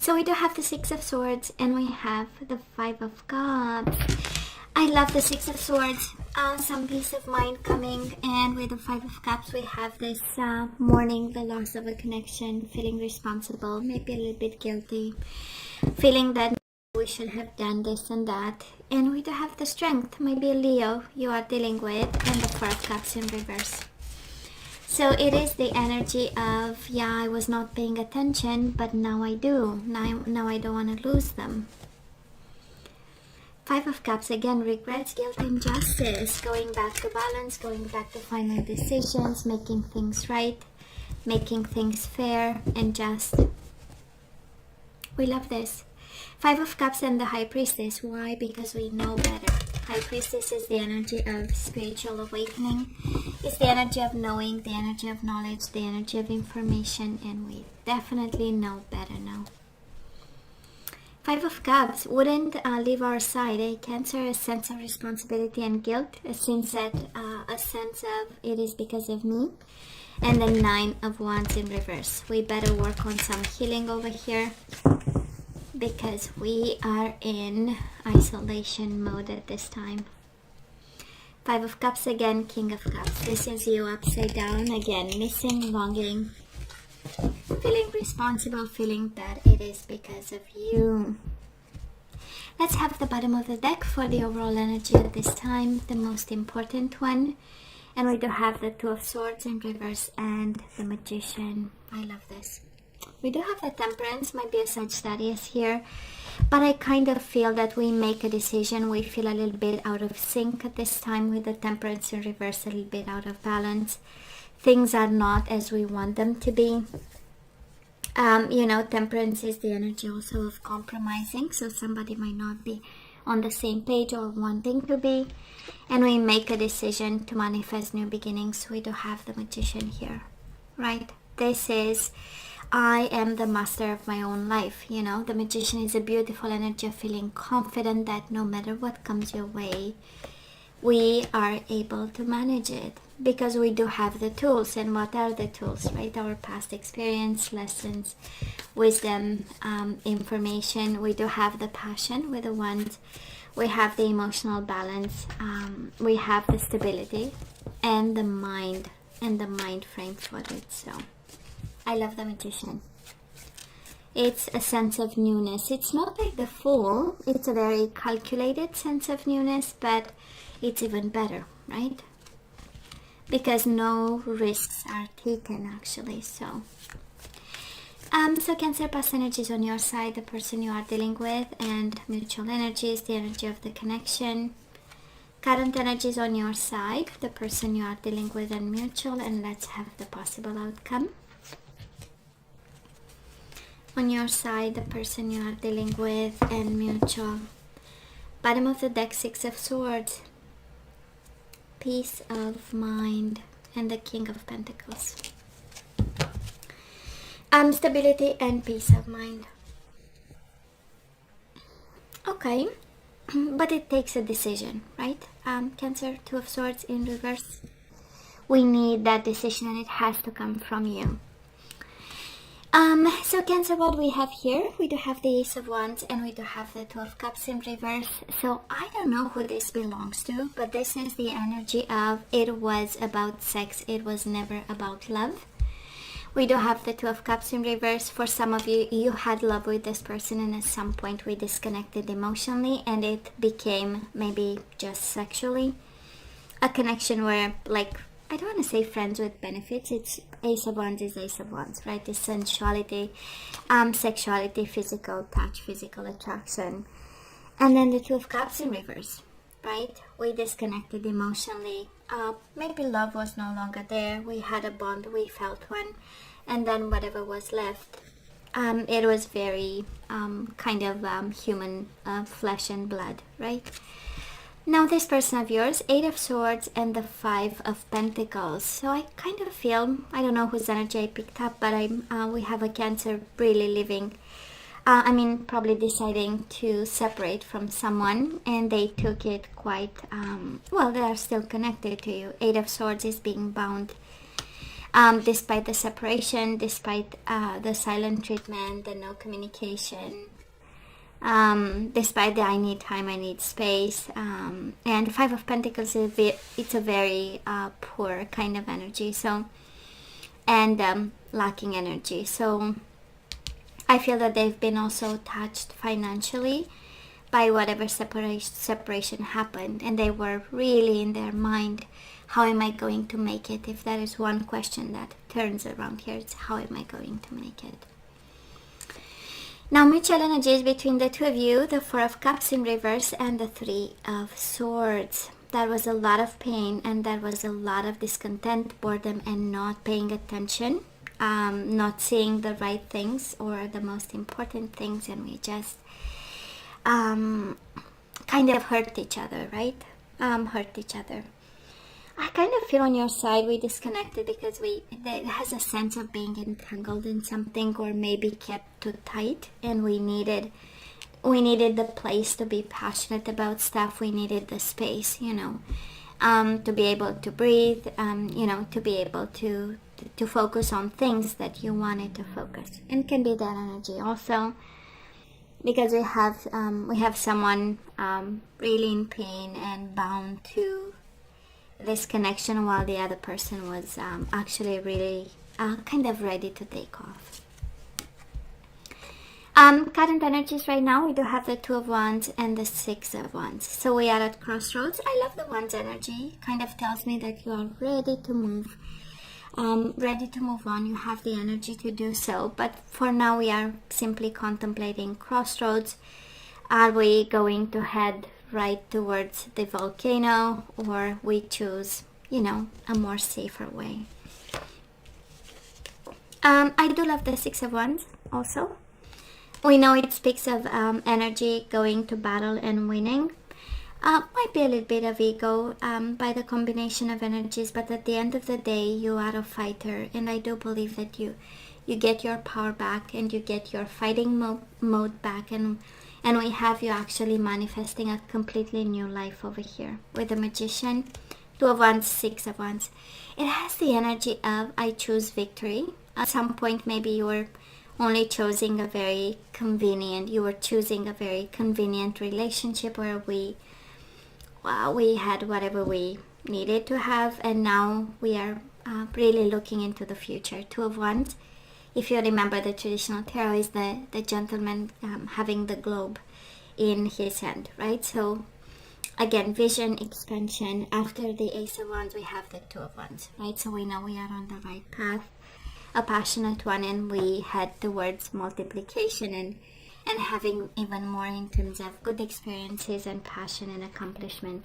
So we do have the Six of Swords and we have the Five of Cups. I love the Six of Swords. Some peace of mind coming, and with the Five of Cups we have this mourning the loss of a connection, feeling responsible, maybe a little bit guilty, feeling that we should have done this and that. And we do have the Strength, maybe a Leo you are dealing with, and the Four of Cups in reverse. So it is the energy of, yeah, I was not paying attention, but now I do. Now I don't want to lose them. Five of Cups, again, regrets, guilt, injustice, going back to balance, going back to final decisions, making things right, making things fair and just. We love this. Five of Cups and the High Priestess. Why? Because we know better. High Priestess is the energy of spiritual awakening. It's the energy of knowing, the energy of knowledge, the energy of information, and we definitely know better now. Five of Cups wouldn't leave our side. Cancer, a sense of responsibility and guilt, a sense of it is because of me. And the Nine of Wands in reverse. We better work on some healing over here, because we are in isolation mode at this time. Five of Cups again, King of Cups. This is you upside down again, missing, longing, feeling responsible, feeling that it is because of you. Let's have the bottom of the deck for the overall energy at this time, the most important one. And we do have the Two of Swords in reverse and the Magician. I love this. We do have the Temperance, might be a Sagittarius here, but I kind of feel that we make a decision, we feel a little bit out of sync at this time with the Temperance in reverse, a little bit out of balance. Things are not as we want them to be. You know, Temperance is the energy also of compromising, so somebody might not be on the same page or wanting to be, and we make a decision to manifest new beginnings. We do have the Magician here, right? This is, I am the master of my own life. You know, the Magician is a beautiful energy of feeling confident that no matter what comes your way, we are able to manage it, because we do have the tools. And what are the tools, right? Our past experience, lessons, wisdom, information. We do have the passion with the Wands. We have the emotional balance. We have the stability and the mind frame for it. So I love the Magician. It's a sense of newness. It's not like the Fool. It's a very calculated sense of newness, but it's even better, right? Because no risks are taken, actually. So Cancer, past energies on your side, the person you are dealing with, and mutual energies, the energy of the connection. Current energies on your side, the person you are dealing with, and mutual. And let's have the possible outcome. On your side, the person you are dealing with, and mutual. Bottom of the deck, Six of Swords, peace of mind, and the King of Pentacles. Stability and peace of mind. Okay, but it takes a decision, right? Cancer, Two of Swords in reverse. We need that decision, and it has to come from you. So Cancer, what we have here, we do have the Ace of Wands, and we do have the Two of Cups in reverse. So I don't know who this belongs to, but this is the energy of, it was about sex, it was never about love. We do have the Two of Cups in reverse. For some of you, you had love with this person, and at some point we disconnected emotionally, and it became maybe just sexually a connection where, like, I don't want to say friends with benefits. It's Ace of Wands is Ace of Wands, right? It's sensuality, sexuality, physical touch, physical attraction. And then the Two of Cups in reverse, right? We disconnected emotionally. Maybe love was no longer there. We had a bond, we felt one. And then whatever was left, it was very kind of human, flesh and blood, right? Now this person of yours, Eight of Swords and the Five of Pentacles. So I kind of feel, I don't know whose energy I picked up, but we have a Cancer really living, probably deciding to separate from someone, and they took it quite, well, they are still connected to you. Eight of Swords is being bound. despite the separation, despite the silent treatment, the no communication, despite the I need time, I need space, and Five of Pentacles, it's a very poor kind of energy, so, and lacking energy. So I feel that they've been also touched financially by whatever separation happened, and they were really in their mind, how am I going to make it? If there is one question that turns around here, it's how am I going to make it? Now, mutual energies between the two of you, the Four of Cups in reverse and the Three of Swords. There was a lot of pain, and there was a lot of discontent, boredom, and not paying attention, not seeing the right things or the most important things, and we just kind of hurt each other, right? Hurt each other. I kind of feel on your side we disconnected because it has a sense of being entangled in something, or maybe kept too tight, and we needed the place to be passionate about stuff. We needed the space, you know, to be able to breathe, you know, to be able to focus on things that you wanted to focus. And can be that energy also, because we have someone really in pain and bound to this connection, while the other person was actually really kind of ready to take off. Current energies right now, we do have the Two of Wands and the Six of Wands. So we are at crossroads. I love the Wands energy. Kind of tells me that you are ready to move. Ready to move on. You have the energy to do so. But for now, we are simply contemplating crossroads. Are we going to head right towards the volcano, or we choose, you know, a more safer way? I do love the Six of Wands also. We know it speaks of energy, going to battle and winning. Might be a little bit of ego by the combination of energies, but at the end of the day, you are a fighter, and I do believe that you get your power back, and you get your fighting mode back, and we have you actually manifesting a completely new life over here with the Magician, Two of Wands, Six of Wands. It has the energy of I choose victory. At some point, maybe you were only choosing a very convenient relationship where we had whatever we needed to have, and now we are really looking into the future. Two of Wands, if you remember the traditional tarot, is the gentleman having the globe in his hand, right? So again, vision, expansion. After the Ace of Wands, we have the Two of Wands, right? So we know we are on the right path, a passionate one, and we head towards multiplication and having even more in terms of good experiences and passion and accomplishment.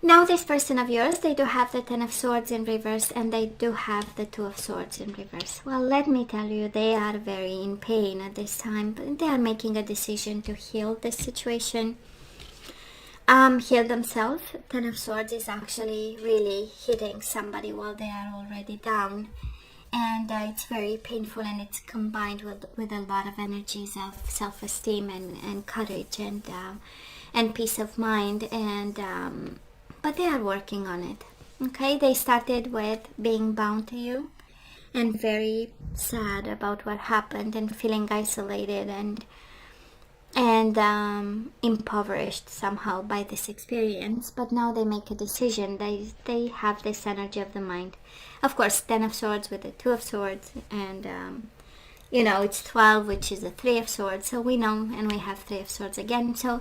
Now this person of yours, they do have the Ten of Swords in reverse, and they do have the Two of Swords in reverse. Well, let me tell you, they are very in pain at this time, but they are making a decision to heal this situation, heal themselves. Ten of Swords is actually really hitting somebody while they are already down, and it's very painful, and it's combined with a lot of energies of self-esteem and courage and peace of mind, and but they are working on it. Okay, they started with being bound to you and very sad about what happened and feeling isolated and impoverished somehow by this experience, but now they make a decision. They have this energy of the mind. Of course, Ten of Swords with the Two of Swords, and you know, it's 12, which is the Three of Swords, so we know, and we have Three of Swords again. So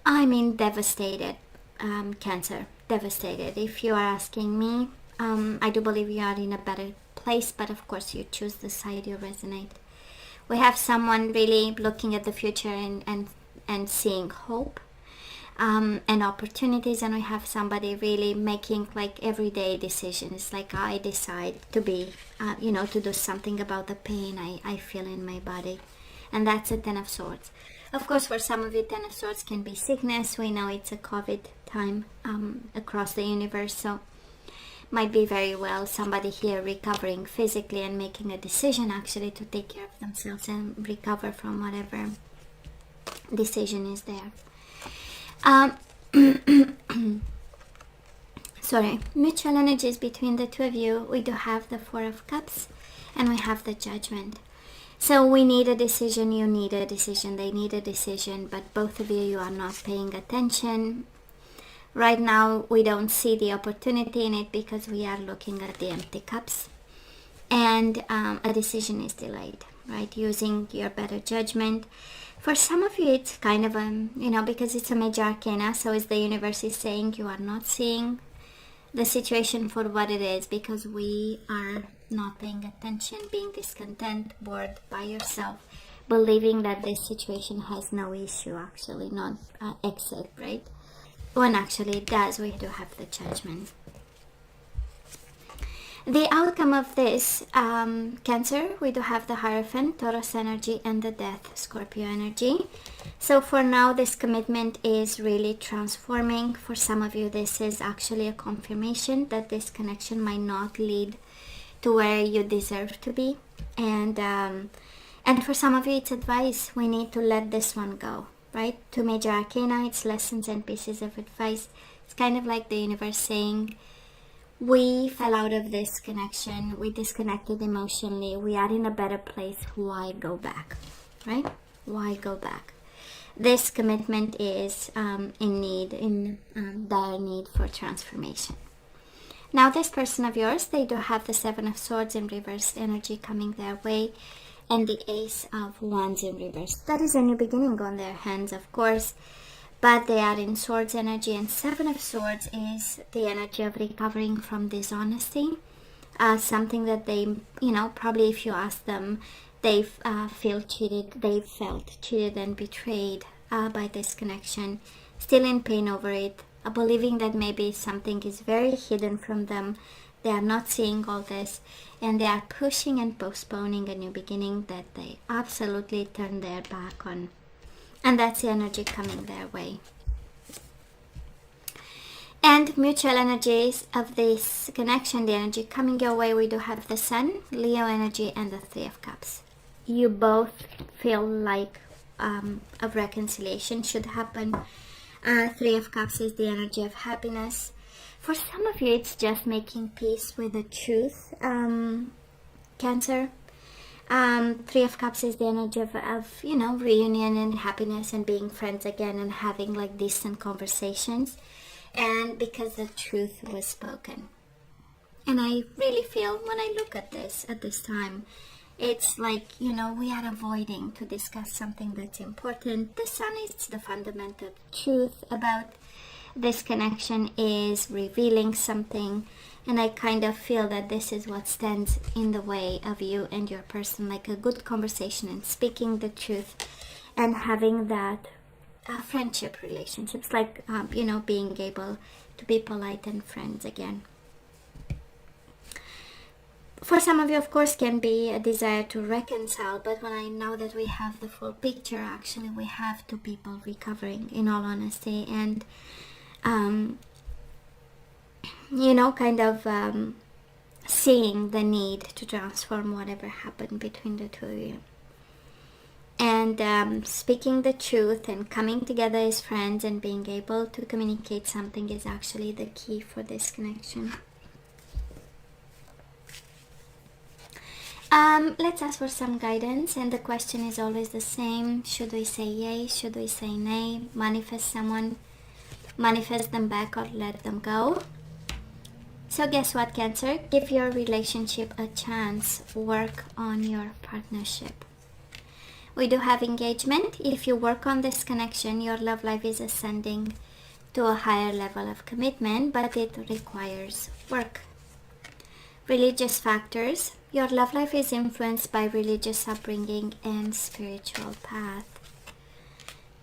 I mean, devastated. Cancer, devastated. If you are asking me, I do believe you are in a better place, but of course you choose the side you resonate. We have someone really looking at the future and seeing hope and opportunities, and we have somebody really making like everyday decisions, like I decide to be, you know, to do something about the pain I feel in my body, and that's a Ten of Swords. Of course, for some of you, Ten of Swords can be sickness. We know it's a COVID time across the universe, so might be very well somebody here recovering physically and making a decision actually to take care of themselves and recover from whatever mutual energies between the two of you. We do have the Four of Cups and we have the Judgment. So we need a decision, you need a decision, they need a decision, but both of you are not paying attention. Right now we don't see the opportunity in it because we are looking at the empty cups, and a decision is delayed, right? Using your better judgment. For some of you it's kind of because it's a major arcana, so as the universe is saying, you are not seeing the situation for what it is because we are not paying attention, being discontent, bored by yourself, believing that this situation has no issue, actually not exit, right? When actually it does. We do have the Judgment. The outcome of this, Cancer, we do have the Hierophant, Taurus energy, and the Death, Scorpio energy. So for now, this commitment is really transforming. For some of you, this is actually a confirmation that this connection might not lead to where you deserve to be. And for some of you, it's advice. We need to let this one go, right? Two major arcana, it's lessons and pieces of advice. It's kind of like the universe saying, we fell out of this connection, we disconnected emotionally, we are in a better place, why go back, right? Why go back? This commitment is in dire need for transformation. Now this person of yours, they do have the Seven of Swords in reverse energy coming their way, and the Ace of Wands in reverse. That is a new beginning on their hands, of course. But they are in Swords energy, and Seven of Swords is the energy of recovering from dishonesty. Something that they, probably if you ask them, they felt cheated and betrayed by this connection. Still in pain over it, believing that maybe something is very hidden from them. They are not seeing all this, and they are pushing and postponing a new beginning that they absolutely turn their back on. And that's the energy coming their way. And mutual energies of this connection, the energy coming your way, we do have the Sun, Leo energy, and the Three of Cups. You both feel like a reconciliation should happen. Three of Cups is the energy of happiness. For some of you, it's just making peace with the truth, Cancer. Three of Cups is the energy of reunion and happiness and being friends again and having like decent conversations, and because the truth was spoken. And I really feel when I look at this at this time, it's like, we are avoiding to discuss something that's important. The Sun is the fundamental truth about this connection, is revealing something, and I kind of feel that this is what stands in the way of you and your person, like a good conversation and speaking the truth and having that friendship relationships, like being able to be polite and friends again. For some of you, of course, can be a desire to reconcile, but when I know that we have the full picture, actually we have two people recovering, in all honesty, and seeing the need to transform whatever happened between the two of you. And speaking the truth and coming together as friends and being able to communicate something is actually the key for this connection. Let's ask for some guidance, and the question is always the same. Should we say yay? Should we say nay? Manifest someone, manifest them back, or let them go? So guess what, Cancer? Give your relationship a chance. Work on your partnership. We do have engagement. If you work on this connection, your love life is ascending to a higher level of commitment, but it requires work. Religious factors. Your love life is influenced by religious upbringing and spiritual path.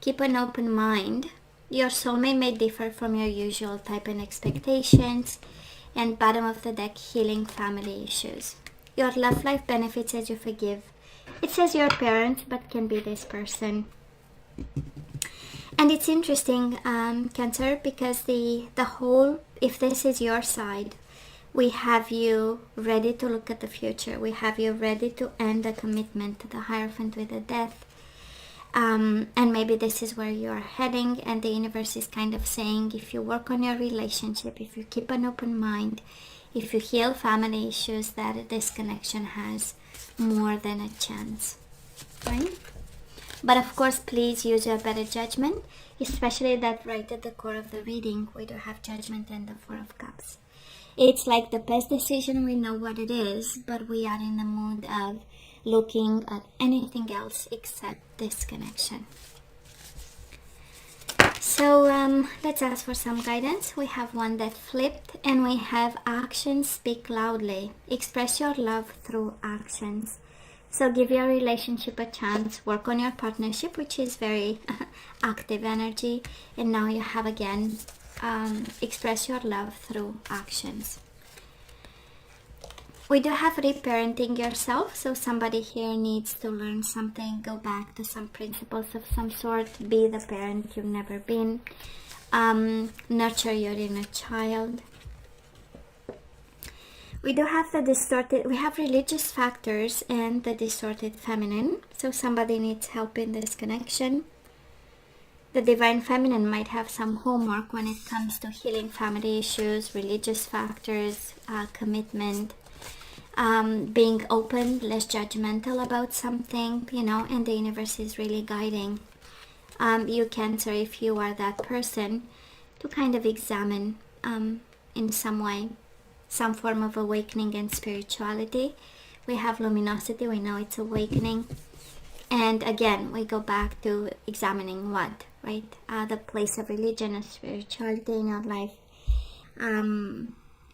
Keep an open mind. Your soulmate may differ from your usual type and expectations. And bottom of the deck, healing family issues. Your love life benefits as you forgive. It says your parents, but can be this person. And it's interesting, Cancer, because the whole, if this is your side, we have you ready to look at the future. We have you ready to end a commitment to the Hierophant with the Death. And maybe this is where you are heading, and the universe is kind of saying, if you work on your relationship, if you keep an open mind, if you heal family issues, that this connection has more than a chance, right? But of course, please use your better judgment, especially that right at the core of the reading, we do have Judgment and the Four of Cups. It's like the best decision, we know what it is, but we are in the mood of looking at anything else except this connection. So let's ask for some guidance. We have one that flipped, and we have actions speak loudly. Express your love through actions. So give your relationship a chance, work on your partnership, which is very active energy. And now you have again, express your love through actions. We do have reparenting yourself, so somebody here needs to learn something, go back to some principles of some sort, be the parent you've never been, nurture your inner child. We do have the distorted, we have religious factors and the distorted feminine, so somebody needs help in this connection. The divine feminine might have some homework when it comes to healing family issues, religious factors, commitment, being open, less judgmental about something, you know, and the universe is really guiding you, Cancer, if you are that person, to kind of examine in some way, some form of awakening and spirituality. We have luminosity, we know it's awakening. And again, we go back to examining what, right? The place of religion and spirituality in our life.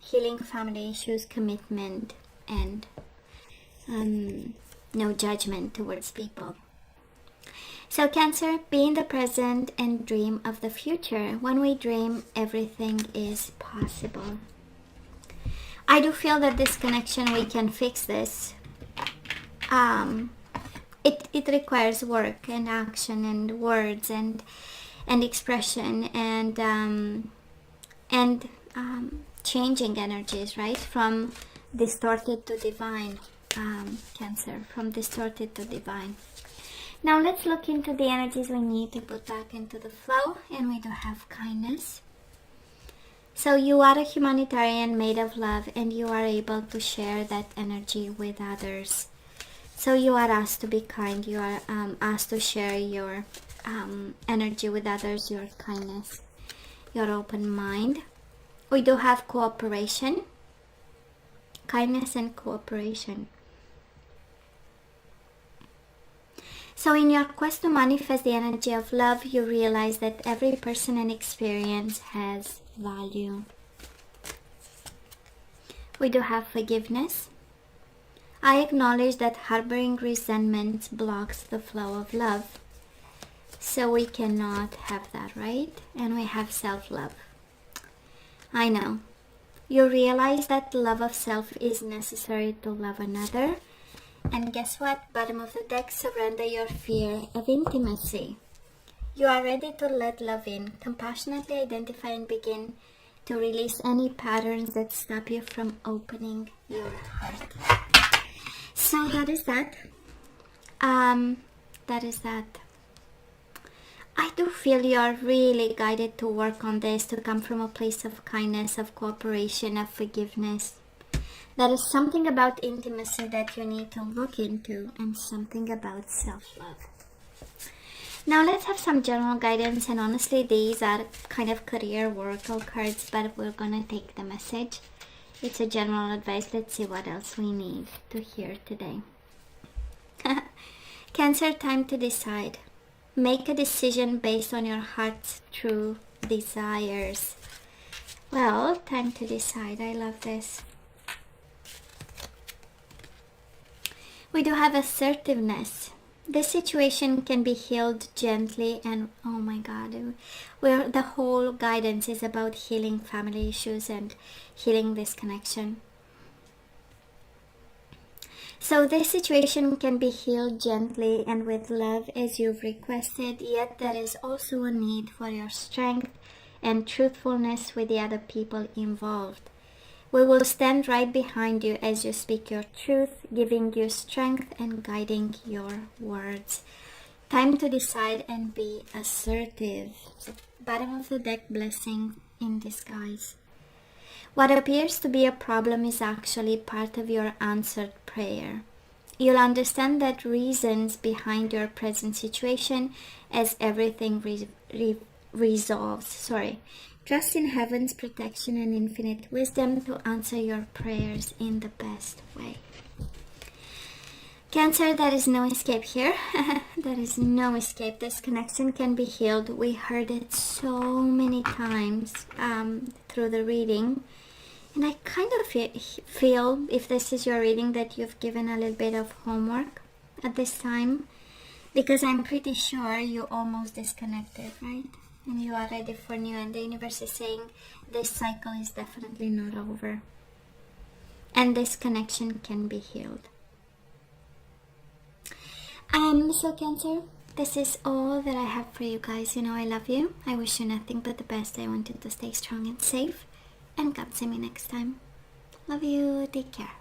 Healing family issues, commitment, and no judgment towards people. So Cancer, be in the present and dream of the future. When we dream, everything is possible. I do feel that this connection, we can fix this. It requires work and action and words and expression and changing energies, right? From distorted to divine, Cancer, from distorted to divine. Now let's look into the energies we need to put back into the flow, and we do have kindness. So you are a humanitarian made of love, and you are able to share that energy with others. So you are asked to be kind, you are asked to share your energy with others, your kindness, your open mind. We do have cooperation, kindness and cooperation. So in your quest to manifest the energy of love, you realize that every person and experience has value. We do have forgiveness. I acknowledge that harboring resentment blocks the flow of love. So we cannot have that, right? And we have self-love. I know. You realize that love of self is necessary to love another. And guess what? Bottom of the deck, surrender your fear of intimacy. You are ready to let love in. Compassionately identify and begin to release any patterns that stop you from opening your heart. So that is that. That is that. I do feel you are really guided to work on this, to come from a place of kindness, of cooperation, of forgiveness. There is something about intimacy that you need to look into, and something about self-love. Now let's have some general guidance, and honestly these are kind of career oracle cards, but we're gonna take the message. It's a general advice. Let's see what else we need to hear today. Cancer, time to decide. Make a decision based on your heart's true desires. Well, time to decide. I love this. We do have assertiveness. This situation can be healed gently, and oh my God, where the whole guidance is about healing family issues and healing this connection. So this situation can be healed gently and with love as you've requested, yet there is also a need for your strength and truthfulness with the other people involved. We will stand right behind you as you speak your truth, giving you strength and guiding your words. Time to decide and be assertive. Bottom of the deck, blessing in disguise. What appears to be a problem is actually part of your answered prayer. You'll understand that reasons behind your present situation as everything resolves. Trust in heaven's protection and infinite wisdom to answer your prayers in the best way. Cancer, there is no escape here. There is no escape. This connection can be healed. We heard it so many times through the reading. And I kind of feel, if this is your reading, that you've given a little bit of homework at this time. Because I'm pretty sure you almost disconnected, right? And you are ready for new. And the universe is saying this cycle is definitely not over. And this connection can be healed. So Cancer, this is all that I have for you guys. You know I love you. I wish you nothing but the best. I want you to stay strong and safe. And God see me next time. Love you. Take care.